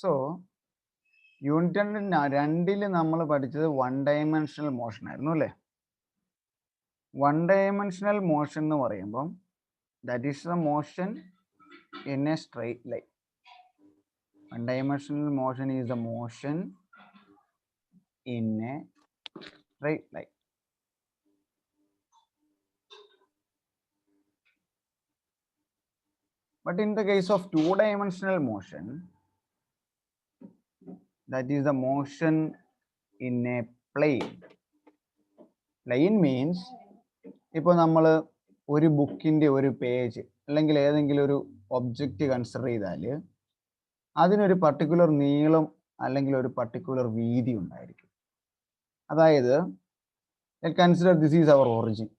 So unit 2 നമ്മൾ പഠിച്ചത് 1 dimensional motion ആയിരുന്നു അല്ലേ? 1 ഡയമെൻഷണൽ മോഷൻ എന്ന് പറയുമ്പം that is the motion in A straight line. 1 dimensional motion is the motion in A straight line. But in the case of 2-dimensional motion, that is the motion in a plane. Plane means ഇപ്പോൾ നമ്മൾ ഒരു ബുക്കിൻ്റെ ഒരു page അല്ലെങ്കിൽ ഏതെങ്കിലും ഒരു object consider ചെയ്താൽ അതിനൊരു പർട്ടിക്കുലർ നീളം അല്ലെങ്കിൽ ഒരു പർട്ടിക്കുലർ വീതി ഉണ്ടായിരിക്കും. അതായത് consider this is our origin.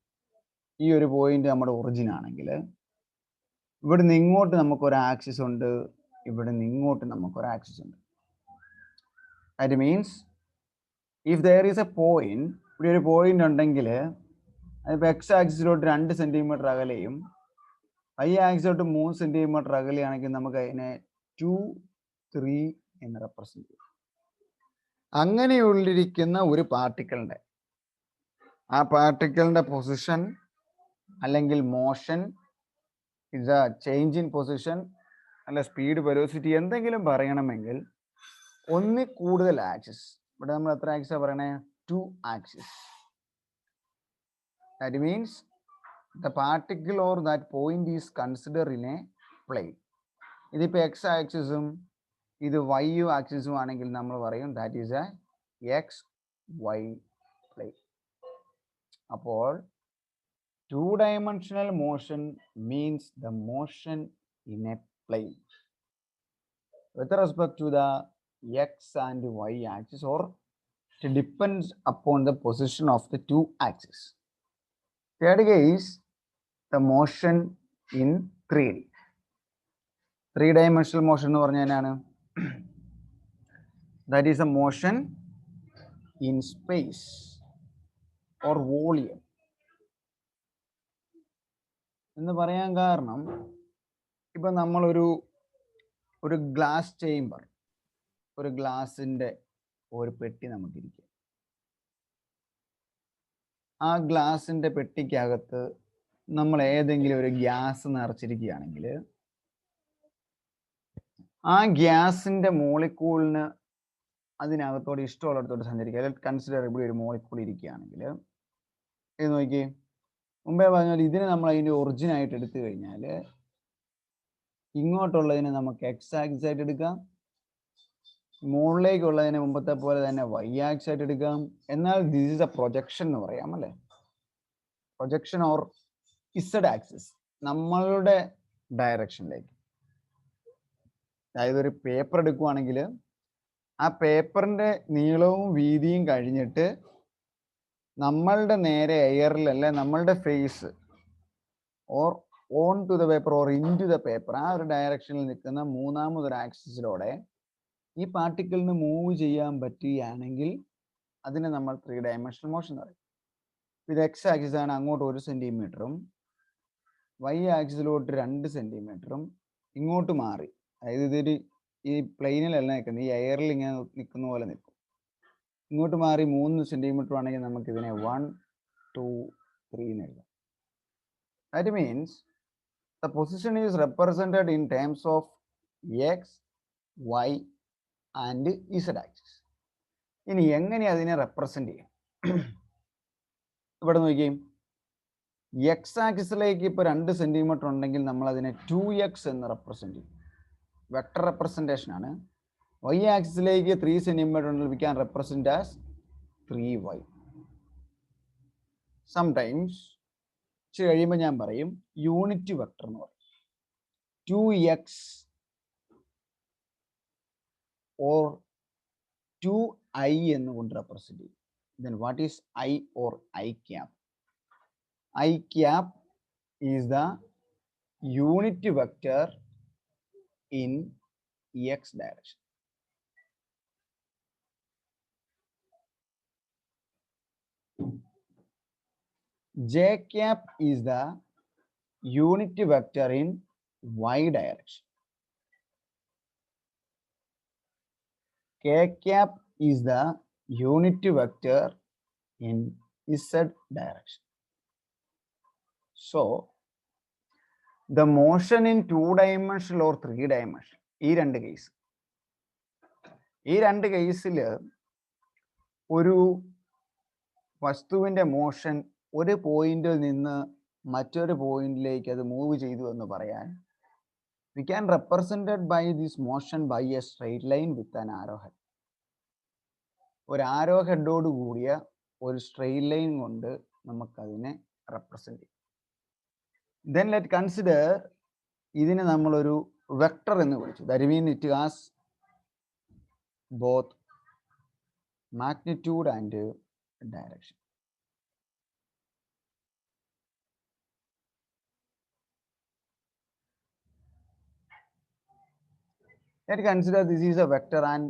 ഈ ഒരു പോയിന്റ് നമ്മുടെ ഒറിജിൻ ആണെങ്കിൽ ഇവിടുന്ന് ഇങ്ങോട്ട് നമുക്കൊരു ആക്സിസ് ഉണ്ട്, ഇവിടുന്ന് ഇങ്ങോട്ട് നമുക്കൊരു ആക്സിസ് ഉണ്ട്. That means if there is a point, ഇവിടെ ഒരു പോയിന്റ് ഉണ്ടെങ്കിൽ അതിപ്പോൾ എക്സ് ആക്സിസിലോട്ട് 2 സെൻറ്റിമീറ്റർ അകലെയും വൈ ആക്സിലോട്ട് 3 സെൻറ്റിമീറ്റർ അകലെയാണെങ്കിൽ നമുക്ക് അതിനെ 2, 3 എന്ന് റെപ്രസെന്റ് ചെയ്യും. അങ്ങനെയുള്ളിരിക്കുന്ന ഒരു പാർട്ടിക്കിളിൻ്റെ ആ പാർട്ടിക്കിളിൻ്റെ പൊസിഷൻ അല്ലെങ്കിൽ motion is A change in position അല്ല സ്പീഡ്, വെലോസിറ്റി എന്തെങ്കിലും പറയണമെങ്കിൽ ഒന്നിൽ കൂടുതൽ ആക്സിസ്, ഇവിടെ നമ്മൾ എത്ര ആക്സിസാണ് പറയണേ? 2 axis. That means the particle or that point is consider in a plane. ഇതിപ്പോൾ എക്സ് ആക്സിസും ഇത് വൈ ആക്സിസും ആണെങ്കിൽ നമ്മൾ പറയും that is a X Y plane. അപ്പോൾ 2-dimensional motion means the motion in a plane with respect to the x and y axis, or it depends upon the position of the 2 axes. Third case, the motion in 3D. 3-dimensional motion എന്ന് പറഞ്ഞാൽ എന്താണ്? That is a motion in space or volume. എന്ന് പറയാൻ കാരണം ഇപ്പം നമ്മളൊരു glass chamber, ഒരു ഗ്ലാസിൻ്റെ ഒരു പെട്ടി നമുക്കിരിക്കും. ആ ഗ്ലാസിൻ്റെ പെട്ടിക്കകത്ത് നമ്മൾ ഏതെങ്കിലും ഒരു ഗ്യാസ് നിറച്ചിരിക്കുകയാണെങ്കിൽ ആ ഗ്യാസിൻ്റെ മോളിക്യൂളിന് അതിനകത്തോട് ഇഷ്ടമുള്ളിടത്തോട്ട് സഞ്ചരിക്കുക. കൺസിഡർ ഇവിടെ ഒരു മോളിക്യൂൾ ഇരിക്കുകയാണെങ്കിൽ ഇത് നോക്കി, മുമ്പേ പറഞ്ഞാൽ ഇതിനെ നമ്മൾ അതിൻ്റെ ഒറിജിനായിട്ട് എടുത്തു കഴിഞ്ഞാൽ ഇങ്ങോട്ടുള്ളതിനെ നമുക്ക് എക്സ് ആക്സിസ് ആയിട്ട് എടുക്കാം, മുകളിലേക്കുള്ളതിനെ മുമ്പത്തെ പോലെ തന്നെ വൈ ആക്സിസ് ആയിട്ട് എടുക്കാം. എന്നാൽ ദിസ് ഈസ് എ പ്രൊജക്ഷൻ എന്ന് പറയാം അല്ലേ? പ്രൊജക്ഷൻ ഓർ ഇസഡ് ആക്സിസ്, നമ്മളുടെ ഡയറക്ഷനിലേക്ക്. അതായത് ഒരു പേപ്പർ എടുക്കുവാണെങ്കിൽ ആ പേപ്പറിൻ്റെ നീളവും വീതിയും കഴിഞ്ഞിട്ട് നമ്മളുടെ നേരെ എയറിലല്ല നമ്മളുടെ face or onto the paper or into the paper, ആ ഒരു ഡയറക്ഷനിൽ നിൽക്കുന്ന മൂന്നാമതൊരു ആക്സിസിലൂടെ ഈ പാർട്ടിക്കിളിന് മൂവ് ചെയ്യാൻ പറ്റുകയാണെങ്കിൽ അതിനെ നമ്മൾ 3-dimensional മോഷൻ എന്ന് പറയും. ഇത് എക്സ് ആക്സിസ് ആണ്, അങ്ങോട്ട് 1 സെൻറ്റിമീറ്ററും വൈ ആക്സിസിലോട്ട് 2 സെൻറ്റിമീറ്ററും ഇങ്ങോട്ട് മാറി, അതായത് ഇതൊരു ഈ പ്ലെയിനിലല്ല നിൽക്കുന്നത്, ഈ എയറിൽ ഇങ്ങനെ നിൽക്കുന്ന പോലെ നിൽക്കും. ഇങ്ങോട്ട് മാറി 3 സെൻറ്റിമീറ്റർ ആണെങ്കിൽ നമുക്ക് ഇതിനെ 1, 2, 3 എന്ന് എഴുതാം. That means the position is represented in terms of X, Y and Z axis. ഇനി എങ്ങനെ അതിനെ റെപ്രസെന്റ് ചെയ്യും? ഇവിടെ നോക്കിയും എക്സ് ആക്സിസിലേക്ക് ഇപ്പോൾ 2 സെൻറ്റിമീറ്റർ ഉണ്ടെങ്കിൽ നമ്മൾ അതിനെ 2x എന്ന് റെപ്രസെന്റ് ചെയ്യും, വെക്ടർ റെപ്രസെൻറ്റേഷൻ ആണ്. വൈ ആക്സിസിലേക്ക് 3 സെൻറ്റിമീറ്റർ ഉണ്ടെങ്കിൽ we can represent as 3y. Sometimes കഴിയുമ്പോൾ ഞാൻ പറയും യൂണിറ്റ് വെക്ടർ എന്ന് പറയും. 2x ഓർ 2i എന്നുകൊണ്ട് റെപ്രസെന്റ് ചെയ്യും. Then what is I or I cap? I cap is the unit vector in x direction. J cap is the unit vector in y direction. k cap is the unit vector in z direction. So the motion in 2-dimensional or 3-dimensional, ഈ രണ്ട് കേസിൽ ഒരു വസ്തുവിൻ്റെ motion ഒരു പോയിന്റിൽ നിന്ന് മറ്റൊരു പോയിന്റിലേക്ക് അത് മൂവ് ചെയ്തു എന്ന് പറയാൻ we can represent it by this motion by a straight line with an arrowhead. ഒരു ആരോ ഹെഡോട് കൂടിയ ഒരു സ്ട്രെയിറ്റ് ലൈൻ കൊണ്ട് നമുക്കതിനെ റെപ്രസെന്റ് ചെയ്യാം. Then let consider ഇതിനെ നമ്മളൊരു വെക്ടർ എന്ന് വിളിച്ചു. That means it has both magnitude and direction. Let consider this is a vector and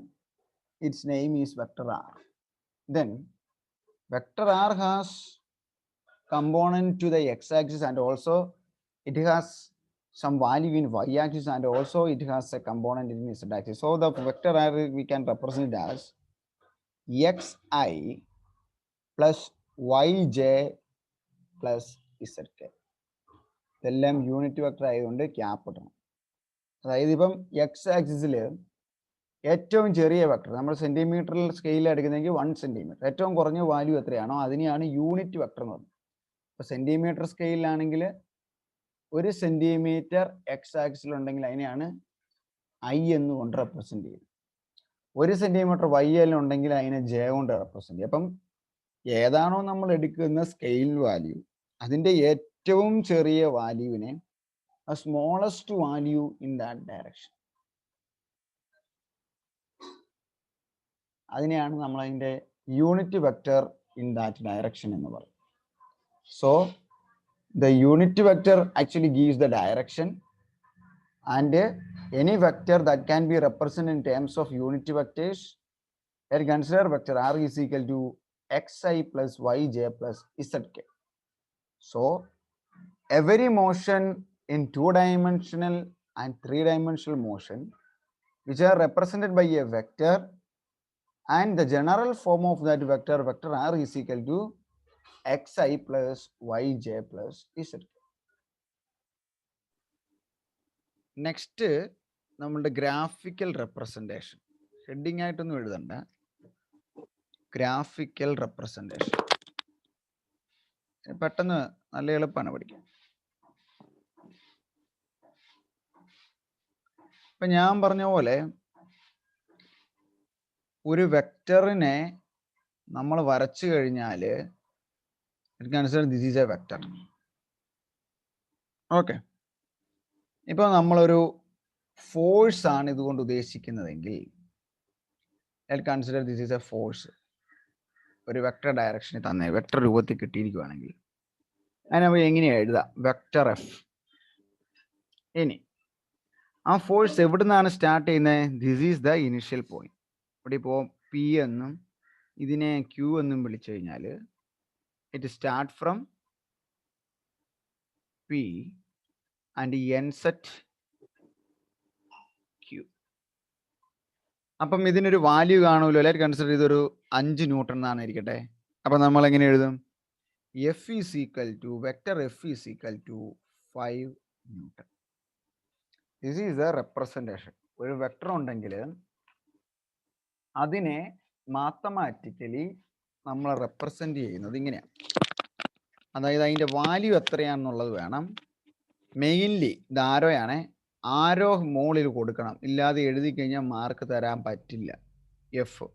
its name is vector r. Then vector r has component to the x-axis and also it has some value in y-axis and also it has a component in z-axis. So the vector r we can represent it as xi plus yj plus zk. ഇതെല്ലാം unit vector ആയതുകൊണ്ട് cap ഇടണം. അതായത് ഇപ്പം X ആക്സിസിൽ ഏറ്റവും ചെറിയ vector നമ്മൾ സെന്റിമീറ്ററിൽ സ്കെയിലിൽ എടുക്കുന്നെങ്കിൽ 1 സെന്റിമീറ്റർ, ഏറ്റവും കുറഞ്ഞ വാല്യൂ എത്രയാണോ അതിനെയാണ് യൂണിറ്റ് വെക്ടർ എന്ന് പറയുന്നത്. ഇപ്പോൾ സെന്റിമീറ്റർ സ്കെയിലാണെങ്കിൽ 1 സെന്റിമീറ്റർ എക്സ് ആക്സിൽ ഉണ്ടെങ്കിൽ അതിനെയാണ് ഐ എന്നുകൊണ്ട് റെപ്രസെന്റ് ചെയ്യുന്നത്. 1 സെന്റിമീറ്റർ വൈ ഉണ്ടെങ്കിൽ അതിനെ ജെ കൊണ്ട് റെപ്രസെന്റ് ചെയ്യും. അപ്പം ഏതാണോ നമ്മൾ എടുക്കുന്ന സ്കെയിൽ വാല്യൂ അതിൻ്റെ ഏറ്റവും ചെറിയ വാല്യൂവിനെ a smallest value in that direction, അതിനെയാണ് നമ്മൾ അതിൻ്റെ unit vector in that direction എന്ന് പറയും. So the unit vector actually gives the direction and any vector that can be represented in terms of unit vectors, let's consider vector r is equal to xi plus yj plus zk. So every motion in 2-dimensional and 3-dimensional motion which are represented by a vector and the general form of that vector, vector r is equal to xi plus yj plus zk. Next നമ്മളുടെ graphical representation, heading ആയിട്ടൊന്നും എഴുതണ്ട, graphical representation പെട്ടെന്ന് നല്ല എളുപ്പമാണ് പഠിക്കാൻ. ഇപ്പം ഞാൻ പറഞ്ഞ പോലെ ഒരു വെക്ടറിനെ നമ്മൾ വരച്ചു കഴിഞ്ഞാൽ this is a vector. Okay, ഇപ്പോൾ നമ്മളൊരു ഫോഴ്സ് ആണ് ഇതുകൊണ്ട് ഉദ്ദേശിക്കുന്നതെങ്കിൽ let consider this is a force. ഒരു വെക്ടർ ഡയറക്ഷനിൽ തന്നെ വെക്ടർ രൂപത്തിൽ കിട്ടിയിരിക്കുകയാണെങ്കിൽ അതിനെ നമുക്ക് എങ്ങനെയാണ് എഴുതാം? Vector F. ഇനി ആ ഫോഴ്സ് എവിടെ നിന്നാണ് സ്റ്റാർട്ട് ചെയ്യുന്നത്? This is the initial point. ഇവിടെ ഇപ്പോൾ പി എന്നും ഇതിനെ ക്യൂ എന്നും വിളിച്ചു കഴിഞ്ഞാൽ it start from P and എൻ സെറ്റ് ക്യൂ. അപ്പം ഇതിനൊരു വാല്യൂ കാണുമല്ലോ. ലെറ്റ് കൺസിഡർ ഇതൊരു 5 ന്യൂട്ടൺ എന്നാണ് ഇരിക്കട്ടെ. അപ്പം നമ്മൾ എങ്ങനെ എഴുതും? F is equal to vector F is equal to 5 newton. This is a representation. ഒരു വെക്ടർ ഉണ്ടെങ്കിൽ അതിനെ മാത്തമാറ്റിക്കലി നമ്മൾ റെപ്രസെന്റ് ചെയ്യുന്നത് ഇങ്ങനെയാണ്. അതായത് അതിൻ്റെ വാല്യൂ എത്രയാണെന്നുള്ളത് വേണം. മെയിൻലി ഇത് ആരോയാണ്, ആരോ മുകളിൽ കൊടുക്കണം, ഇല്ലാതെ എഴുതി കഴിഞ്ഞാൽ മാർക്ക് തരാൻ പറ്റില്ല. എഫ്.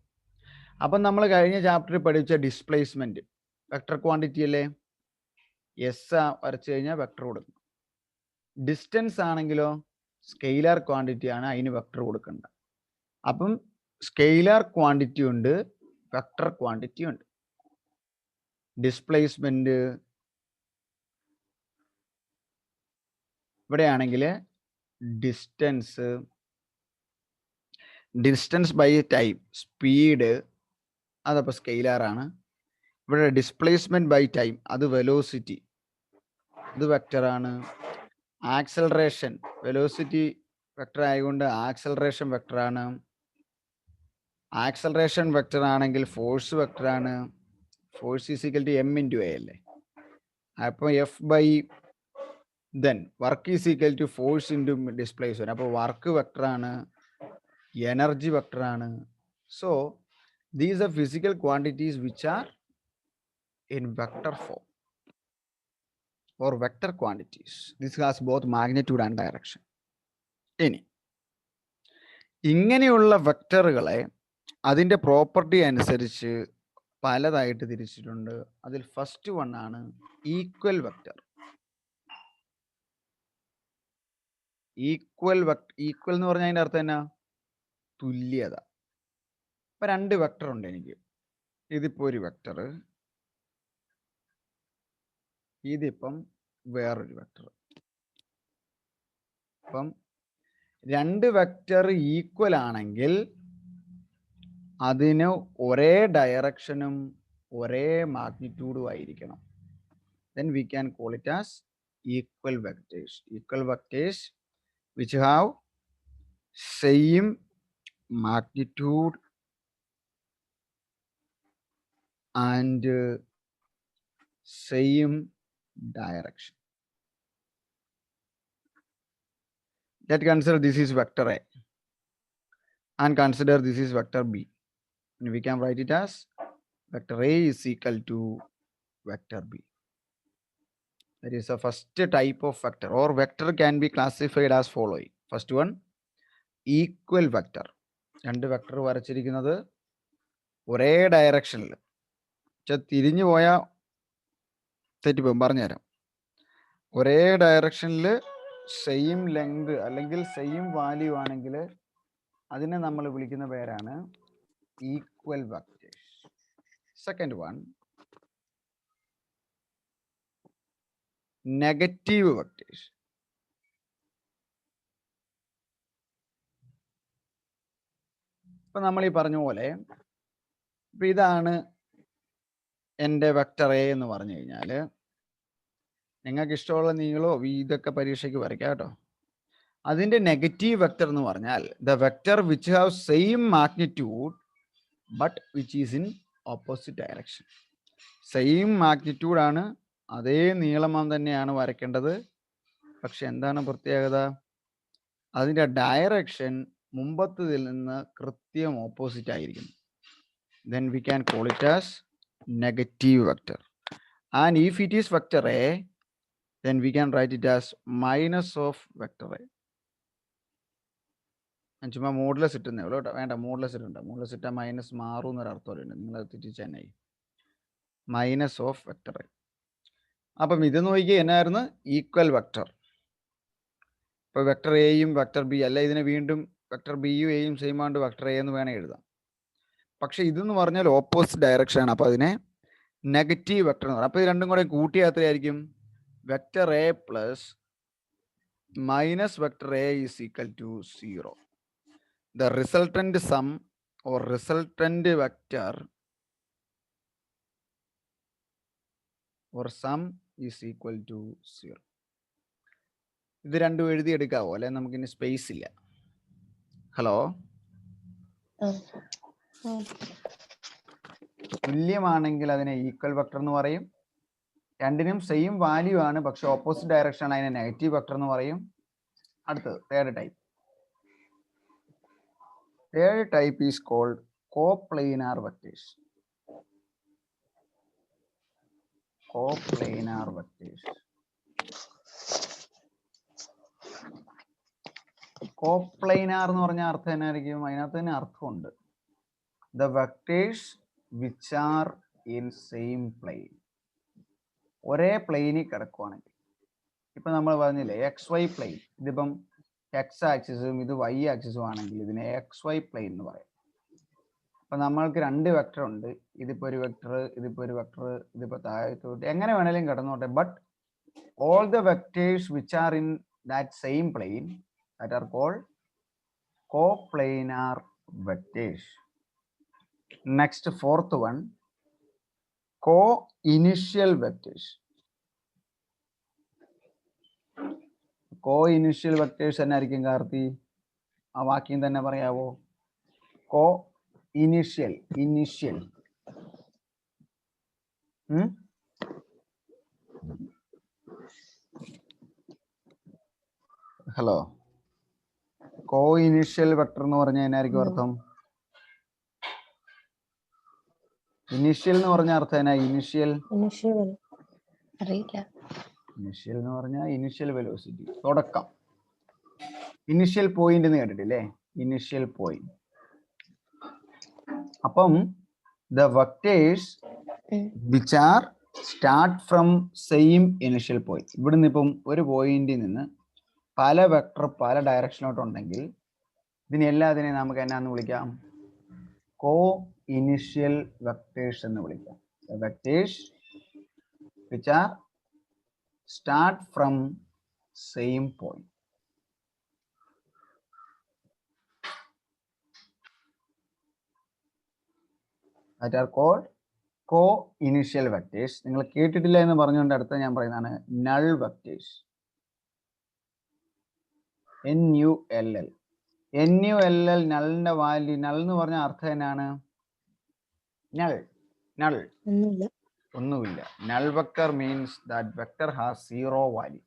അപ്പം നമ്മൾ കഴിഞ്ഞ ചാപ്റ്ററിൽ പഠിച്ച ഡിസ്പ്ലേസ്മെന്റ് വെക്ടർ ക്വാണ്ടിറ്റി അല്ലേ? എസ് വരച്ചു കഴിഞ്ഞാൽ വെക്ടർ കൊടുക്കണം. ഡിസ്റ്റൻസ് ആണെങ്കിലോ സ്കെയിലാർ ക്വാണ്ടിറ്റി ആണ്, അതിന് വെക്ടർ കൊടുക്കണ്ട. അപ്പം സ്കെയിലാർ ക്വാണ്ടിറ്റി ഉണ്ട്, വെക്ടർ ക്വാണ്ടിറ്റി ഉണ്ട്. ഡിസ്പ്ലേസ്മെന്റ് ഇവിടെയാണെങ്കിൽ ഡിസ്റ്റൻസ് ബൈ ടൈം, സ്പീഡ് അതപ്പോൾ സ്കെയിലാർ ആണ്. ഇവിടെ ഡിസ്പ്ലേസ്മെന്റ് ബൈ ടൈം അത് വെലോസിറ്റി, ഇത് വെക്ടറാണ്. ആക്സലറേഷൻ, വെലോസിറ്റി വെക്ടർ ആയതുകൊണ്ട് ആക്സലറേഷൻ വെക്ടറാണ്. ആക്സലറേഷൻ വെക്ടർ ആണെങ്കിൽ ഫോഴ്സ് വെക്ടർ ആണ്. Force is equal to M into A അല്ലേ. അപ്പോൾ F by then work is equal to force into displacement. അപ്പോൾ വർക്ക് വെക്ടർ ആണ്, എനർജി വെക്ടർ ആണ്. So these are physical quantities which are in vector form or vector quantities. This has both magnitude and direction. ഇനി ഇങ്ങനെയുള്ള വെക്ടറുകളെ അതിൻ്റെ property അനുസരിച്ച് പലതായിട്ട് തിരിച്ചിട്ടുണ്ട്. അതിൽ first one ആണ് ഈക്വൽ വെക്ടർ. ഈക്വൽ എന്ന് പറഞ്ഞാൽ അതിൻ്റെ അർത്ഥം എന്നാ? തുല്യത. ഇപ്പം രണ്ട് വെക്ടർ ഉണ്ട് എനിക്ക്. ഇതിപ്പോൾ ഒരു വെക്ടർ, ഇതിപ്പം വേറൊരു വെക്ടർ. അപ്പം രണ്ട് വെക്ടർ ഈക്വൽ ആണെങ്കിൽ അതിന് ഒരേ ഡയറക്ഷനും ഒരേ മാഗ്നിറ്റ്യൂഡും ആയിരിക്കണം. Then we can call it as equal vectors. Equal vectors which have same magnitude and same direction. Let's consider this is vector A and consider this is vector B. And we can write it as vector A is equal to vector B. That is the first type of vector, or vector can be classified as following. First one, equal vector. രണ്ട് vector വരച്ചിരിക്കുന്നത് ഒരേ ഡയറക്ഷനിൽ. തിരിഞ്ഞു പോയാൽ തെറ്റിപ്പോകും, പറഞ്ഞുതരാം. ഒരേ ഡയറക്ഷനിൽ same length അല്ലെങ്കിൽ same value ആണെങ്കിൽ അതിനെ നമ്മൾ വിളിക്കുന്ന പേരാണ് equal vectors. Second one, negative vectors. ഇപ്പം നമ്മൾ ഈ പറഞ്ഞ പോലെ ഇപ്പം ഇതാണ് എൻ്റെ വെക്ടർ എ എന്ന് പറഞ്ഞു കഴിഞ്ഞാൽ നിങ്ങൾക്ക് ഇഷ്ടമുള്ള നീളോ ഇതൊക്കെ പരീക്ഷയ്ക്ക് വരയ്ക്കാം കേട്ടോ. അതിൻ്റെ നെഗറ്റീവ് വെക്ടർ എന്ന് പറഞ്ഞാൽ the vector which have same magnitude but which is in opposite direction. Same magnitude ആണ്, അതേ നീളം തന്നെയാണ് വരയ്ക്കേണ്ടത്. പക്ഷെ എന്താണ് പ്രത്യേകത? അതിൻ്റെ ഡയറക്ഷൻ മുമ്പത്തതിൽ നിന്ന് കൃത്യം ഓപ്പോസിറ്റ് ആയിരിക്കും. Then we can call it as negative vector. And if it is vector A, then we can write it as minus of vector A. ചുമ്മാ മോഡുലസ് ഇട്ടുന്നേ ഉള്ളൂ കേട്ടോ. വേണ്ട, മോഡുലസ് ഇട്ടുണ്ട്. മോഡുലസ് ഇട്ടാൽ മൈനസ് മാറും എന്നൊരു അർത്ഥമുണ്ട്. നിങ്ങൾ തെറ്റിച്ച് തന്നെ. Minus of vector A. അപ്പം ഇത് നോക്കി എന്നായിരുന്നു? Equal vector. ഇപ്പോൾ വെക്ടർ എയും വെക്ടർ ബി അല്ല, ഇതിനെ വീണ്ടും വെക്ടർ ബിയും എയും സെയിം ആണ്ട് വെക്ടർ എ എന്ന് വേണേൽ എഴുതാം. പക്ഷെ ഇതെന്ന് പറഞ്ഞാൽ ഓപ്പോസിറ്റ് ഡയറക്ഷൻ ആണ്. അപ്പോൾ അതിനെ നെഗറ്റീവ് വെക്ടർ എന്ന് പറയും. അപ്പോൾ ഇത് രണ്ടും കൂടെ കൂട്ടിയാൽ എത്രയായിരിക്കും? Vector A plus minus vector A is equal to 0. The resultant sum or resultant vector or sum is equal to 0. ഇത് രണ്ടും എഴുതിയെടുക്കാവോ? അല്ലെ നമുക്കിനി സ്പേസ് ഇല്ല. ഹലോ, തുല്യമാണെങ്കിൽ അതിനെ ഈക്വൽ വെക്ടർ എന്ന് പറയും. രണ്ടിനും സെയിം വാല്യൂ ആണ്, പക്ഷെ ഓപ്പോസിറ്റ് ഡയറക്ഷൻ ആണ്, അതിനെ നെഗറ്റീവ് വെക്ടർ എന്ന് പറയും. അടുത്തത് third type. Third type is called coplanar vectors. Coplanar vectors. Coplanar എന്ന് പറഞ്ഞ അർത്ഥം എന്നായിരിക്കും? അതിനകത്ത് തന്നെ അർത്ഥമുണ്ട്. The vectors which are in same plane. ഒരേ പ്ലെയിനിൽ കിടക്കുവാണെങ്കിൽ, ഇപ്പൊ നമ്മൾ പറഞ്ഞില്ലേ XY പ്ലെയിൻ, ഇതിപ്പം എക്സ് ആക്സിസും ഇത് വൈ ആക്സിസും ആണെങ്കിൽ ഇതിനെ XY പ്ലെയിൻ എന്ന് പറയും. അപ്പൊ നമ്മൾക്ക് രണ്ട് വെക്ടർ ഉണ്ട്. ഇതിപ്പോ ഒരു വെക്ടർ, ഇതിപ്പോ ഒരു വെക്ടർ, ഇതിപ്പോ താഴത്തോട്ട് എങ്ങനെ വേണേലും കിടന്നോട്ടെ. But all the vectors which are in that same plane that are called coplanar vectors. Next, fourth one, co-initial vectors. Co-initial vectors എന്നായിരിക്കും കാർത്തി? ആ വാക്യം തന്നെ പറയാവോ? Co initial. ഹലോ, കോ ഇനിഷ്യൽ വെക്ടർ എന്ന് പറഞ്ഞാൽ എന്നായിരിക്കും അർത്ഥം? ഇനിഷ്യൽ എന്ന് പറഞ്ഞ അർത്ഥം എന്നാ? ഇനിഷ്യൽ എന്ന് പറഞ്ഞാൽ ഇനിഷ്യൽ വെലോസിറ്റി, തുടക്കം. ഇനിഷ്യൽ പോയിന്റ് എന്ന് കേട്ടിട്ടില്ലേ? Initial point. അപ്പം the vectors which are start from same initial point. ഇവിടുന്ന് ഇപ്പം ഒരു പോയിന്റിൽ നിന്ന് പല വെക്ടർ പല ഡയറക്ഷനിലോട്ട് ഉണ്ടെങ്കിൽ ഇതിനെല്ലാത്തിനെയും നമുക്ക് എന്നാന്ന് വിളിക്കാം? കോ ഇനിഷ്യൽ വെക്ടേഴ്സ് എന്ന് വിളിക്കാം. Vectors which are start from same point. That are called co-initial vectors. നിങ്ങൾ കേട്ടിട്ടില്ല എന്ന് പറഞ്ഞുകൊണ്ട് അടുത്ത ഞാൻ പറയുന്നതാണ് null vectors. NULL. നള്ളിന്റെ വാല്യൂ, നൾ എന്ന് പറഞ്ഞ അർത്ഥം എന്നാണ്? നൾ ഒന്നുമില്ല. Null vector means that vector has zero value.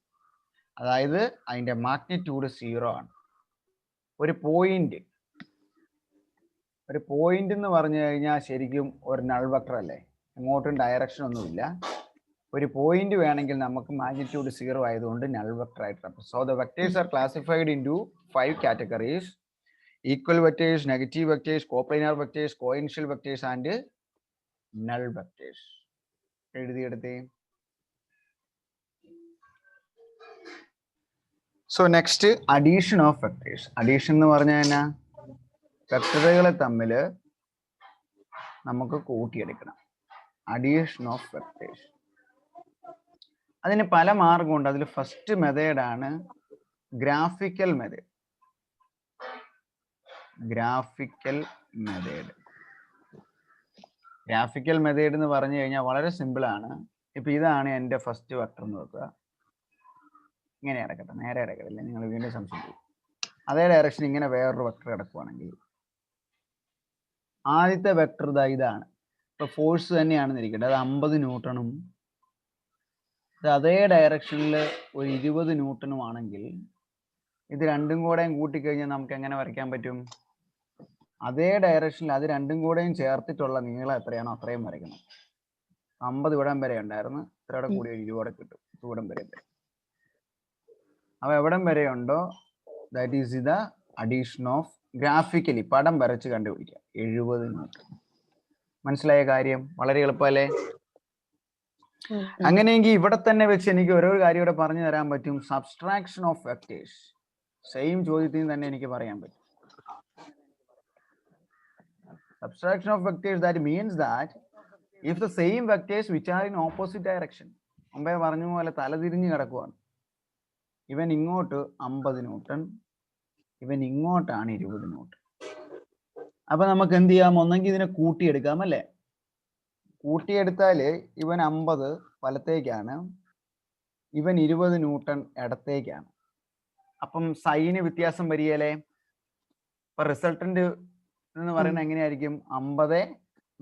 അതായത് അതിന്റെ മാഗ്നിറ്റ്യൂഡ് സീറോ ആണ്. ഒരു പോയിന്റ് എന്ന് പറഞ്ഞു കഴിഞ്ഞാൽ ശരിക്കും ഒരു നൾ വെക്ടർ അല്ലേ? എങ്ങോട്ടും ഡയറക്ഷൻ ഒന്നുമില്ല. ഒരു പോയിന്റ് വേണമെങ്കിൽ നമുക്ക് മാഗ്നിറ്റ്യൂഡ് സീറോ ആയതുകൊണ്ട് നൾ വെക്ടർ ആയിട്ട്. So the vectors are classified into 5 categories: equal vectors, negative vectors, coplanar vectors, coinitial vectors and null vectors. എഴുതിയെടുത്തേ. So next, addition of vectors. Addition എന്ന് പറഞ്ഞാൽ എന്നാ? വെക്ടറുകളെ തമ്മിൽ നമുക്ക് കൂട്ടിയെടുക്കണം. Addition of vectors. അതിന് പല മാർഗമുണ്ട്. അതിൽ ഫസ്റ്റ് മെത്തേഡാണ് ഗ്രാഫിക്കൽ മെത്തേഡ്. ഗ്രാഫിക്കൽ മെത്തേഡ് എന്ന് പറഞ്ഞു കഴിഞ്ഞാൽ വളരെ സിമ്പിൾ ആണ്. ഇപ്പൊ ഇതാണ് എൻ്റെ ഫസ്റ്റ് വെക്ടർ എന്ന് വെക്കുക. ഇങ്ങനെ കിടക്കട്ടെ, നേരെ കിടക്കട്ടില്ല, നിങ്ങൾ വീണ്ടും സംശയിക്കും. അതേ ഡയറക്ഷൻ ഇങ്ങനെ വേറൊരു വെക്ടർ കിടക്കുവാണെങ്കിൽ ആദ്യത്തെ വെക്ടർ ഇതാണ്. ഇപ്പൊ ഫോഴ്സ് തന്നെയാണെന്ന് ഇരിക്കട്ടെ, അത് 50 ന്യൂട്ടണും അതേ ഡയറക്ഷനിൽ ഒരു 20 ന്യൂട്ടണും ആണെങ്കിൽ ഇത് രണ്ടും കൂടെയും കൂട്ടിക്കഴിഞ്ഞാൽ നമുക്ക് എങ്ങനെ വരയ്ക്കാൻ പറ്റും? അതേ ഡയറക്ഷനിൽ അത് രണ്ടും കൂടെയും ചേർത്തിട്ടുള്ള നീളം എത്രയാണോ അത്രയും വരയ്ക്കണം. 50 ഇവിടം വരെ ഉണ്ടായിരുന്നു, ഇത്രയുടെ കൂടി 20 കിട്ടും. ഇവിടം വരെ. അപ്പോൾ എവിടം വരെ ഉണ്ടോ that is the addition of. Graphically പടം വരച്ച് കണ്ടുപിടിക്കാം. 70 ന്യൂട്ടൺ. മനസ്സിലായ കാര്യം? വളരെ എളുപ്പമല്ലേ? അങ്ങനെയെങ്കിൽ ഇവിടെ തന്നെ വെച്ച് എനിക്ക് ഓരോ കാര്യം ഇവിടെ പറഞ്ഞു തരാൻ പറ്റും. Subtraction of vectors. സെയിം ചോദ്യത്തിന് തന്നെ എനിക്ക് പറയാൻ പറ്റും. Subtraction of vectors, that means that if the same vectors which are in opposite direction, മുമ്പേ പറഞ്ഞ പോലെ തലതിരിഞ്ഞ് കിടക്കുവാണ്. ഇവൻ ഇങ്ങോട്ട് 50 ന്യൂട്ടൺ, ഇവൻ ഇങ്ങോട്ടാണ് 20 ന്യൂട്ടൺ. അപ്പൊ നമുക്ക് എന്ത് ചെയ്യാം? ഒന്നെങ്കിൽ ഇതിനെ കൂട്ടിയെടുക്കാം അല്ലേ? കൂട്ടിയെടുത്താല് ഇവൻ 50 വലത്തേക്കാണ്, ഇവൻ 20 ന്യൂട്ടൺ ഇടത്തേക്കാണ്. അപ്പം സൈന് വ്യത്യാസം വരികയല്ലേ? ഇപ്പൊ റിസൾട്ടന്റ് എന്ന് പറയുന്നത് എങ്ങനെയായിരിക്കും? 50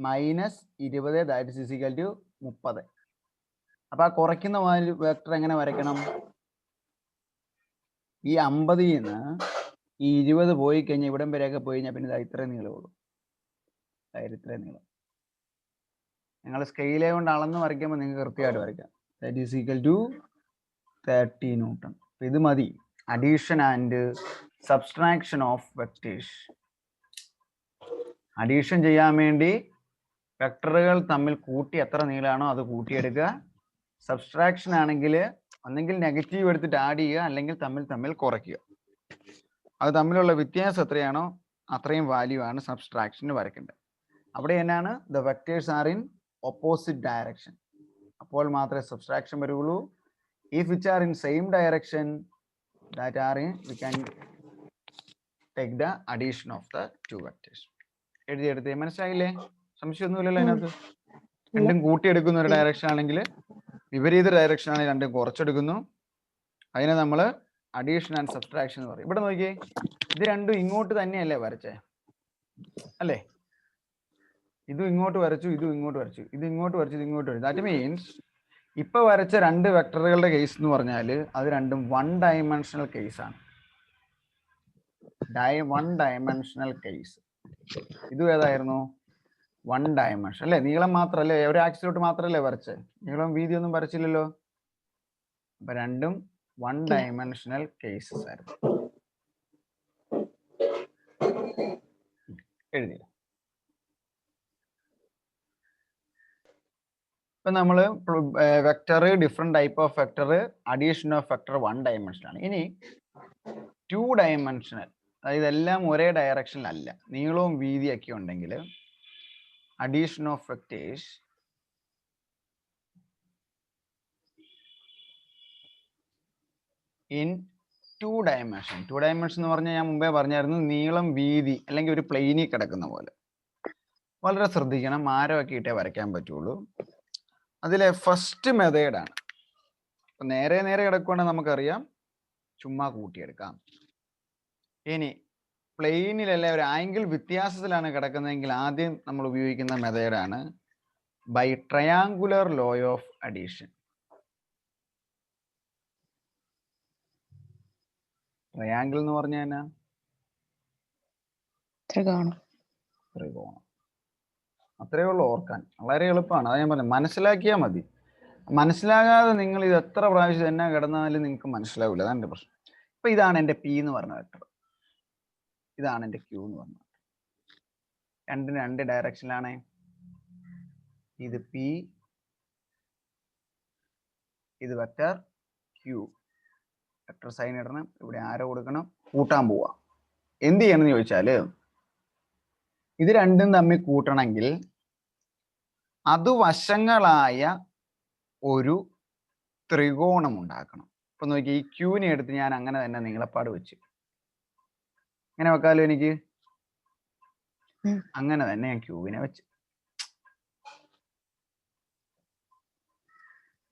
minus 20 that is equal to 30. അപ്പൊ ആ കുറയ്ക്കുന്ന വെക്ടർ എങ്ങനെ വരയ്ക്കണം? ഈ 50 നിന്ന് ഈ 20 പോയി കഴിഞ്ഞാൽ ഇവിടം വരെയൊക്കെ പോയി കഴിഞ്ഞാൽ പിന്നെ ഇത്രയും നീളമുള്ളൂ. ഇത്രയും നീളം. നിങ്ങൾ സ്കെയിലെ കൊണ്ട് അളന്ന് വരയ്ക്കുമ്പോൾ നിങ്ങൾക്ക് കൃത്യമായിട്ട് വരയ്ക്കാം. That is equal to 30 newton. ഇത് മതി. Addition and subtraction of vectors. Addition ചെയ്യാൻ വേണ്ടി വെക്ടറുകൾ തമ്മിൽ കൂട്ടി എത്ര നീളമാണോ അത് കൂട്ടിയെടുക്കുക. സബ്സ്ട്രാക്ഷൻ ആണെങ്കിൽ ഒന്നെങ്കിൽ നെഗറ്റീവ് എടുത്തിട്ട് ആഡ് ചെയ്യുക, അല്ലെങ്കിൽ തമ്മിൽ കുറയ്ക്കുക. അത് തമ്മിലുള്ള വ്യത്യാസം എത്രയാണോ അത്രയും വാല്യൂ ആണ് സബ്സ്ട്രാക്ഷന് വരയ്ക്കേണ്ടത്. അവിടെ എന്നാണ്? The vectors are in opposite direction. അപ്പോൾ മാത്രമേ സബ്സ്ട്രാക്ഷൻ വരുള്ളൂ. If which are in same direction that are in we can take the addition of the two vectors. എഴുതിയെടുത്തേ. മനസ്സിലായില്ലേ? സംശയമൊന്നുമില്ലല്ലോ അതിനകത്ത്? രണ്ടും കൂട്ടിയെടുക്കുന്ന ഒരു ഡയറക്ഷൻ ആണെങ്കിൽ, വിപരീത ഡയറക്ഷൻ ആണെങ്കിൽ രണ്ടും കുറച്ചെടുക്കുന്നു. അതിനെ നമ്മൾ അഡീഷൻ ആൻഡ് സബ്സ്ട്രാക്ഷൻ എന്ന് പറയും. ഇവിടെ നോക്കിയേ, ഇത് രണ്ടും ഇങ്ങോട്ട് തന്നെയല്ലേ വരച്ചേ? അല്ലേ? ഇതും ഇങ്ങോട്ട് വരച്ചു, ഇതും ഇങ്ങോട്ട് വരച്ചു, ഇത് ഇങ്ങോട്ട് വരച്ചു, ഇത് ഇങ്ങോട്ട് വരച്ചു. ദാറ്റ് മീൻസ് ഇപ്പൊ വരച്ച രണ്ട് വെക്ടറുകളുടെ കേസ് എന്ന് പറഞ്ഞാൽ അത് രണ്ടും വൺ ഡയമെൻഷണൽ കേസാണ്. One dimensional case. ഇതും ഏതായിരുന്നു? വൺ ഡയമെൻഷൻ അല്ലേ? നീളം മാത്രല്ലേ, ഒരു ആക്സിലോട്ട് മാത്രല്ലേ വരച്ചേ, നീളം വീതി ഒന്നും വരച്ചില്ലല്ലോ. അപ്പൊ രണ്ടും വൺ ഡയമെൻഷണൽ കേസസ് ആയിരുന്നു. എഴുതി. ഇപ്പൊ നമ്മള് vector, different type of vector, addition of vector one dimension ആണ്. ഇനി ടു ഡയമെൻഷണൽ, അതായത് എല്ലാം ഒരേ ഡയറക്ഷനിലല്ല, നീളവും വീതിയൊക്കെ ഉണ്ടെങ്കിൽ addition of vectors in two dimension. Two dimension എന്ന് പറഞ്ഞാൽ ഞാൻ മുമ്പേ പറഞ്ഞായിരുന്നു, നീളം വീതി അല്ലെങ്കിൽ ഒരു പ്ലെയിനിൽ കിടക്കുന്ന പോലെ. വളരെ ശ്രദ്ധിക്കണം, ആരമൊക്കെ ഇട്ടേ വരയ്ക്കാൻ പറ്റുള്ളൂ. അതിലെ ഫസ്റ്റ് മെത്തേഡാണ്. ഇപ്പൊ നേരെ നേരെ കിടക്കുകയാണെങ്കിൽ നമുക്കറിയാം, ചുമ്മാ കൂട്ടിയെടുക്കാം. ഇനി പ്ലെയിനിലല്ല, ഒരു ആംഗിൾ വ്യത്യാസത്തിലാണ് കിടക്കുന്നതെങ്കിൽ ആദ്യം നമ്മൾ ഉപയോഗിക്കുന്ന മെത്തേഡാണ് by triangular law of addition. Triangle എന്ന് പറഞ്ഞാൽ എന്നാ? ത്രികോണം. അത്രയേ ഉള്ളൂ ഓർക്കാൻ, വളരെ എളുപ്പമാണ്. അത് ഞാൻ പറഞ്ഞു, മനസ്സിലാക്കിയാൽ മതി. മനസ്സിലാകാതെ നിങ്ങൾ ഇത് എത്ര പ്രാവശ്യം തന്നെ കിടന്നാലും നിങ്ങൾക്ക് മനസ്സിലാവില്ല. അതാണ് എൻ്റെ പ്രശ്നം. ഇപ്പൊ ഇതാണ് എൻ്റെ പി എന്ന് പറഞ്ഞ വെക്ടർ, ഇതാണ് എൻ്റെ ക്യൂ എന്ന് പറഞ്ഞത്. രണ്ടിന് രണ്ട് ഡയറക്ഷനിലാണ്. ഇത് പി, ഇത് വെക്ടർ ക്യൂ. വെക്ടർ സൈൻ ഇടണം, ഇവിടെ ആരോ കൊടുക്കണം, കൂട്ടാൻ പോവാ. എന്ത് ചെയ്യണം എന്ന് ചോദിച്ചാല്, ഇത് രണ്ടും തമ്മിൽ കൂട്ടണമെങ്കിൽ അത് വശങ്ങളായ ഒരു ത്രികോണം ഉണ്ടാക്കണം. ഇപ്പൊ നോക്കി, ഈ ക്യൂവിനെ എടുത്ത് ഞാൻ അങ്ങനെ തന്നെ നീളപ്പാട് വെച്ച്, അങ്ങനെ വെക്കാലോ എനിക്ക്. അങ്ങനെ തന്നെ ഞാൻ ക്യൂവിനെ വെച്ച്.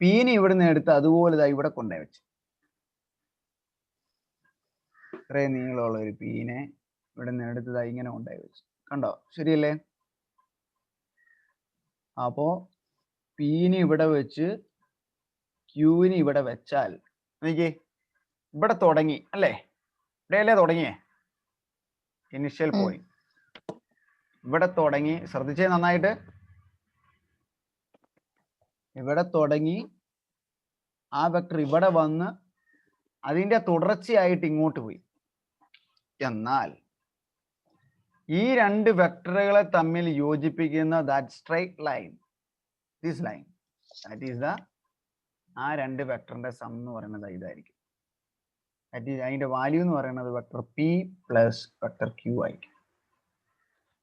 പീനെ ഇവിടുന്ന് എടുത്ത് അതുപോലെ ഇവിടെ കൊണ്ടേ വെച്ച്. ഇത്രയും നീളമുള്ള ഒരു പീനെ ഇവിടുന്ന് എടുത്തത് ഇങ്ങനെ കൊണ്ടേ വെച്ച്. കണ്ടോ? ശരിയല്ലേ? അപ്പോ പീനെ ഇവിടെ വെച്ച് ക്യൂവിനെ ഇവിടെ വെച്ചാൽ എനിക്ക് ഇവിടെ തുടങ്ങി അല്ലേ? ഇവിടെയല്ലേ തുടങ്ങിയേ? ഇനിഷ്യൽ പോയിന്റ് ഇവിടെ തുടങ്ങി. ശ്രദ്ധിച്ചേ നന്നായിട്ട്. ഇവിടെ തുടങ്ങി ആ വെക്ടർ ഇവിടെ വന്ന് അതിന്റെ തുടർച്ചയായിട്ട് ഇങ്ങോട്ട് പോയി. എന്നാൽ ഈ രണ്ട് വെക്ടറുകളെ തമ്മിൽ യോജിപ്പിക്കുന്ന that straight line, this line, that is the, ആ രണ്ട് വെക്ടറിന്റെ സം എന്ന് പറയുന്നത് ഇതായിരിക്കും. ദാറ്റ് ഈസ്, അതിന്റെ വാല്യൂ എന്ന് പറയുന്നത് vector P plus vector Q ആയിരിക്കും.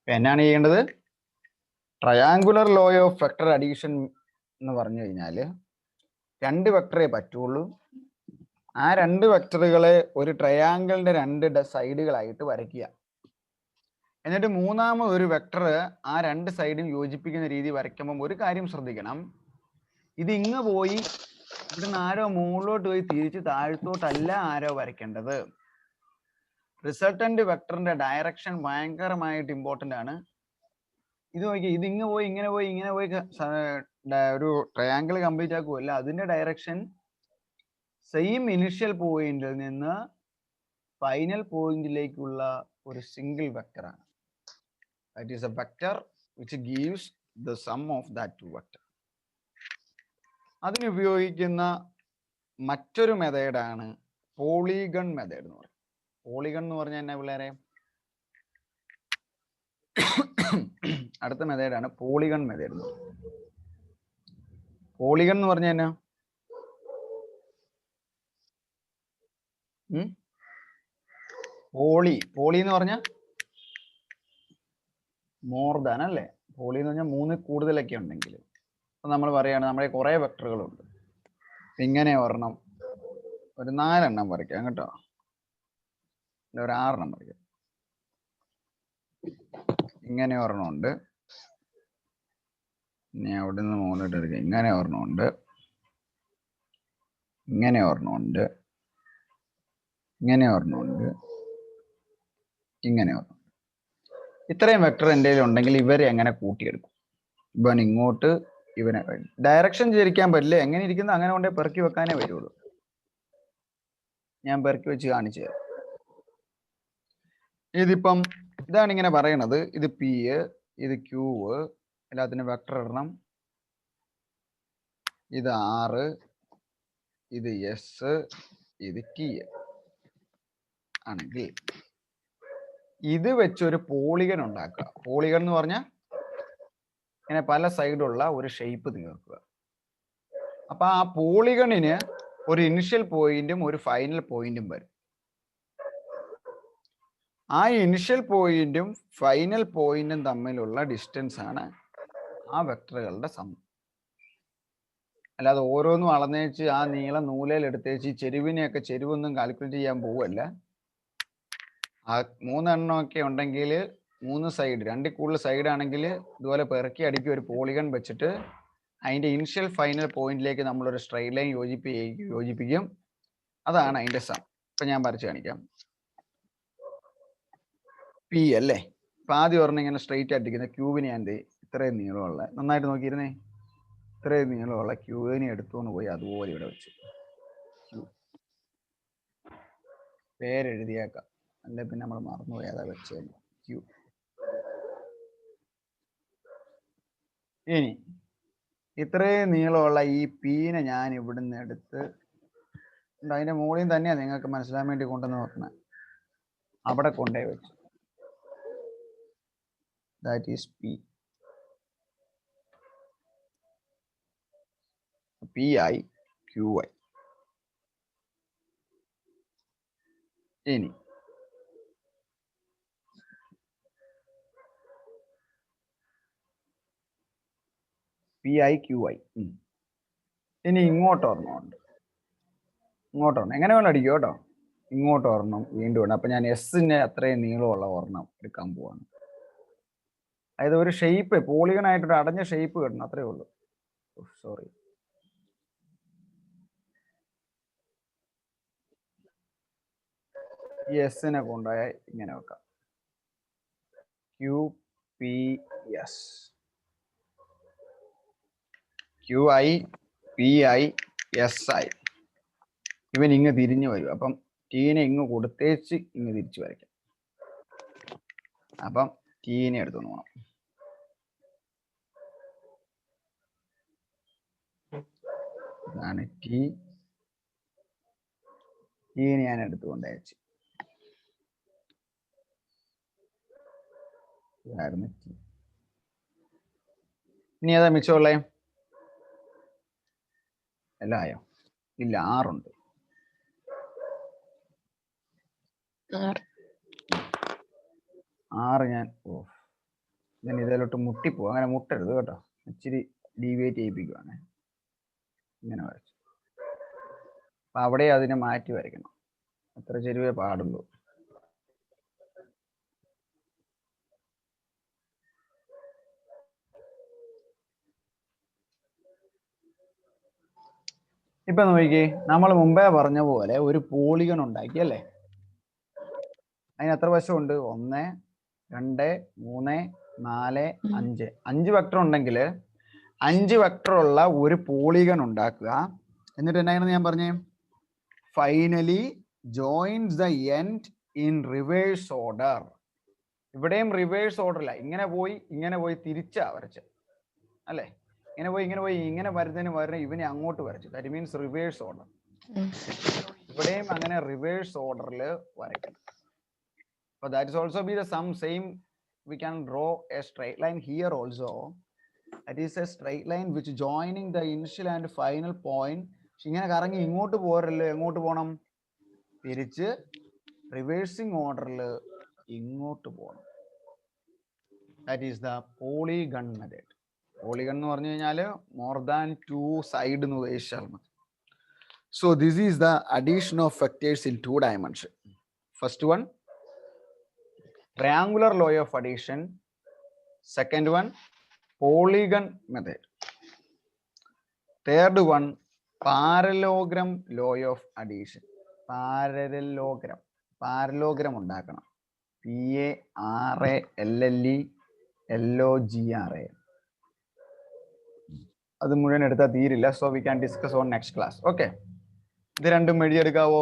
എന്നാണ് ചെയ്യേണ്ടത്? Triangular law of vector addition എന്ന് പറഞ്ഞു കഴിഞ്ഞാൽ രണ്ട് വെക്ടറേ പറ്റുള്ളൂ. ആ രണ്ട് വെക്ടറുകളെ ഒരു ട്രയാങ്കിളിന്റെ രണ്ട് സൈഡുകളായിട്ട് വരയ്ക്കുക. എന്നിട്ട് മൂന്നാമത് ഒരു വെക്ടർ ആ രണ്ട് സൈഡും യോജിപ്പിക്കുന്ന രീതി വരയ്ക്കുമ്പോൾ ഒരു കാര്യം ശ്രദ്ധിക്കണം, ഇത് ഇങ്ങ് പോയി ഇവിടുന്ന് ആരോ മുകളിലോട്ട് പോയി തിരിച്ച് താഴത്തോട്ടല്ല ആരോ വരയ്ക്കേണ്ടത്. റിസൾട്ടന്റ് വെക്ടറിന്റെ ഡയറക്ഷൻ ഭയങ്കരമായിട്ട് ഇമ്പോർട്ടന്റ് ആണ്. ഇത് നോക്കി, ഇത് ഇങ്ങ് പോയി ഇങ്ങനെ പോയി ഇങ്ങനെ പോയി ഒരു ട്രയാങ്കിൾ കംപ്ലീറ്റ് ആക്കുമല്ല, അതിന്റെ ഡയറക്ഷൻ സെയിം ഇനിഷ്യൽ പോയിന്റിൽ നിന്ന് ഫൈനൽ പോയിന്റിലേക്കുള്ള ഒരു single വെക്ടറാണ്. That is a vector which gives the sum of that two vector. അതിന് ഉപയോഗിക്കുന്ന മറ്റൊരു മെത്തേഡാണ് പോളിഗൺ മെത്തേഡ് എന്ന് പറയുന്നത്. പോളിഗൺ എന്ന് പറഞ്ഞാൽ എന്നാ പിള്ളേരെ? അടുത്ത മെത്തേഡാണ് പോളിഗൺ മെത്തേഡ് എന്ന് പറയുന്നത്. പോളിഗൺ എന്ന് പറഞ്ഞാൽ എന്നാ? പോളി എന്ന് പറഞ്ഞാൽ മോർ ദാൻ അല്ലേ? പോളി എന്ന് പറഞ്ഞാൽ മൂന്നിൽ കൂടുതലൊക്കെ ഉണ്ടെങ്കിൽ. അപ്പൊ നമ്മൾ പറയാണ് നമ്മുടെ കുറെ വെക്ടറുകളുണ്ട്, ഇങ്ങനെ ഒരെണ്ണം, ഒരു 4 എണ്ണം വരയ്ക്കാം കേട്ടോ, ഒരു 6 എണ്ണം വരയ്ക്കാം. ഇങ്ങനെ ഒരെണ്ണം ഉണ്ട്, ഇനി അവിടെ നിന്ന് മുകളിലോട്ട് എടുക്കാം. ഇങ്ങനെ ഒരെണ്ണം ഉണ്ട്, ഇങ്ങനെ ഒരെണ്ണം ഉണ്ട്, ഇങ്ങനെ ഒരെണ്ണം ഉണ്ട്, ഇങ്ങനെ ഒരെണ്ണം. ഇത്രയും വെക്ടർ എൻ്റെ ഉണ്ടെങ്കിൽ ഇവരെ എങ്ങനെ കൂട്ടിയെടുക്കും? ഇവൻ ഇങ്ങോട്ട്, ഇവനെ ഡയറക്ഷൻ തിരിക്കാൻ പറ്റില്ല. എങ്ങനെ ഇരിക്കുന്നു അങ്ങനെ കൊണ്ടേ പെറുക്കി വെക്കാനേ വരുള്ളൂ. ഞാൻ പെറുക്കി വെച്ച് കാണിച്ചു തരാം. ഇതിപ്പം ഇതാണ് ഇങ്ങനെ പറയണത്. ഇത് പി, ഇത് ക്യൂ, എല്ലാത്തിനും വെക്ടർ ഇടണം. ഇത് ആറ്, ഇത് എസ്, ഇത് ടി ആണെങ്കിൽ ഇത് വെച്ചൊരു പോളിഗൺ ഉണ്ടാക്കുക. പോളിഗൺ എന്ന് പറഞ്ഞാൽ ഇങ്ങനെ പല സൈഡുള്ള ഒരു ഷേപ്പ് തീർക്കുക. അപ്പൊ ആ പോളിഗണിന് ഒരു ഇനിഷ്യൽ പോയിന്റും ഒരു ഫൈനൽ പോയിന്റും വരും. ആ ഇനിഷ്യൽ പോയിന്റും ഫൈനൽ പോയിന്റും തമ്മിലുള്ള ഡിസ്റ്റൻസ് ആണ് ആ വെക്ടറുകളുടെ സം. അല്ലാതെ ഓരോന്നും അളന്നേച്ച് ആ നീളം നൂലയിൽ എടുത്തേച്ച് ചെരുവിനെയൊക്കെ ചെരുവൊന്നും കാൽക്കുലേറ്റ് ചെയ്യാൻ പോവല്ല. ആ 3 എണ്ണമൊക്കെ ഉണ്ടെങ്കിൽ 3 സൈഡ്, 2 കൂടുതൽ സൈഡ് ആണെങ്കിൽ ഇതുപോലെ പെറുക്കി അടുക്കി ഒരു പോളിഗൺ വെച്ചിട്ട് അതിന്റെ ഇനിഷ്യൽ ഫൈനൽ പോയിന്റിലേക്ക് നമ്മളൊരു സ്ട്രെയിറ്റ് ലൈൻ യോജിപ്പിക്കും. അതാണ് അതിന്റെ സം. ഇപ്പൊ ഞാൻ വരച്ച് കാണിക്കാം. പി അല്ലേ? ഇപ്പൊ ആദ്യം പറഞ്ഞ ഇങ്ങനെ സ്ട്രെയിറ്റ് ആയിട്ടിരിക്കുന്ന ക്യൂവിനെ ഞാൻ ഇത്രയും നീളമുള്ള, നന്നായിട്ട് നോക്കിയിരുന്നേ, ഇത്രയും നീളമുള്ള ക്യൂവിനെ എടുത്തുകൊണ്ട് പോയി അതുപോലെ ഇവിടെ വെച്ചു. ക്യൂ പേരെഴുതിയേക്കാം, അല്ലെ പിന്നെ നമ്മൾ മറന്നുപോയി അതാ വെച്ചത്. ക്യൂ. ഇനി ഇത്രയും നീളമുള്ള ഈ പീനെ ഞാൻ ഇവിടുന്ന് എടുത്ത് അതിന്റെ മുകളിൽ തന്നെയാണ് നിങ്ങൾക്ക് മനസ്സിലാൻ വേണ്ടി കൊണ്ടുവന്ന് നോക്കുന്നത്, അവിടെ കൊണ്ടേ വെച്ചു. That is P. പി ആയി ക്യൂ ആയി. ഇനി പി ആയി ക്യൂ ആയി. ഇനി ഇങ്ങോട്ട് ഒരെണ്ണമുണ്ട്. ഇങ്ങോട്ടൊരെണ്ണം എങ്ങനെ വേണം അടിക്കും കേട്ടോ. ഇങ്ങോട്ട് ഒരെണ്ണം വീണ്ടും ഉണ്ട്. അപ്പൊ ഞാൻ എസിന് അത്രയും നീളമുള്ള ഒരെണ്ണം എടുക്കാൻ പോവാണ്. അതായത് ഒരു ഷേപ്പ് പോളിഗൺ ആയിട്ടൊരു അടഞ്ഞ ഷേപ്പ് കിട്ടണം, അത്രേ ഉള്ളൂ. സോറി, ഈ എസിനെ കൊണ്ടുപോയ ഇങ്ങനെ വെക്കാം. Q P S. ക്യൂ ആയി, പി ആയി, എസ് ആയി. ഇവൻ ഇങ്ങ് തിരിഞ്ഞു വരും. അപ്പം ടീനെ ഇങ്ങ് കൊടുത്തേച്ച് ഇങ്ങ് തിരിച്ചു വരയ്ക്കാം. അപ്പം ടീനെ എടുത്തോണ്ട് പോകണം. ഇതാണ് ടി. ടീനെ ഞാൻ എടുത്തുകൊണ്ട് അയച്ചു. ഇതായിരുന്നു ടി. ഇനി ഏതാ മിച്ചമുള്ളേ? എല്ലാം ആയോ? ഇല്ല, 6 ഉണ്ട്. 6 ഞാൻ ഇതിലോട്ട് മുട്ടിപ്പോ. അങ്ങനെ മുട്ടരുത് കേട്ടോ, ഇച്ചിരി ഡീവിയേറ്റ് ചെയ്യിപ്പിക്കുവാണ്. ഇങ്ങനെ വരച്ചു. അപ്പൊ അവിടെ അതിനെ മാറ്റി വരയ്ക്കണം, അത്ര ചെരുവേ പാടുള്ളൂ. ഇപ്പൊ നോക്കിക്കേ, നമ്മൾ മുമ്പേ പറഞ്ഞ പോലെ ഒരു പോളിഗൺ ഉണ്ടാക്കി അല്ലേ? അതിന് എത്ര വശമുണ്ട്? 1, 2, 3, 4, 5. 5 വെക്ടർ ഉണ്ടെങ്കിൽ 5 വെക്ടർ ഉള്ള ഒരു പോളിഗൺ ഉണ്ടാക്കുക. എന്നിട്ട് എന്നായിരുന്നു ഞാൻ പറഞ്ഞേ? Finally joints the end in reverse order. ഇവിടെയും റിവേഴ്സ് ഓർഡറില്ല, ഇങ്ങനെ പോയി തിരിച്ചാ വരച്ച് അല്ലേ? ഇങ്ങനെ പോയി ഇങ്ങനെ വരുന്നതിന് പകരം ഇവനെ അങ്ങോട്ട് വരച്ചു. That means reverse order. ഇവിടെയും അങ്ങനെ റിവേഴ്സ് ഓർഡറിൽ വരയ്ക്കണം. But that is also be the same. We can draw a straight line here also. That is a straight line which joining the initial and final point. ഇങ്ങനെ കറങ്ങി ഇങ്ങോട്ട് പോരല്ലോ, എങ്ങോട്ട് പോകണം? തിരിച്ച് റിവേഴ്സിംഗ് ഓർഡറിൽ ഇങ്ങോട്ട് പോകണം. That is the polygon method. Polygon എന്ന് പറഞ്ഞു കഴിഞ്ഞാൽ മോർ ദാൻ 2 സൈഡ് എന്ന് ഉദ്ദേശിച്ചാൽ മതി. So this is the addition of vectors in 2 dimensions. First one, triangular law of addition. Second one, polygon method. Third one, parallelogram law of addition. Parallelogram ഉണ്ടാക്കണം. PARALLELOGRA. അത് മുഴുവൻ എടുത്താൽ തീരില്ല. So we can discuss on next class. Okay, ഇത് രണ്ടും എഴുതിയെടുക്കാവോ?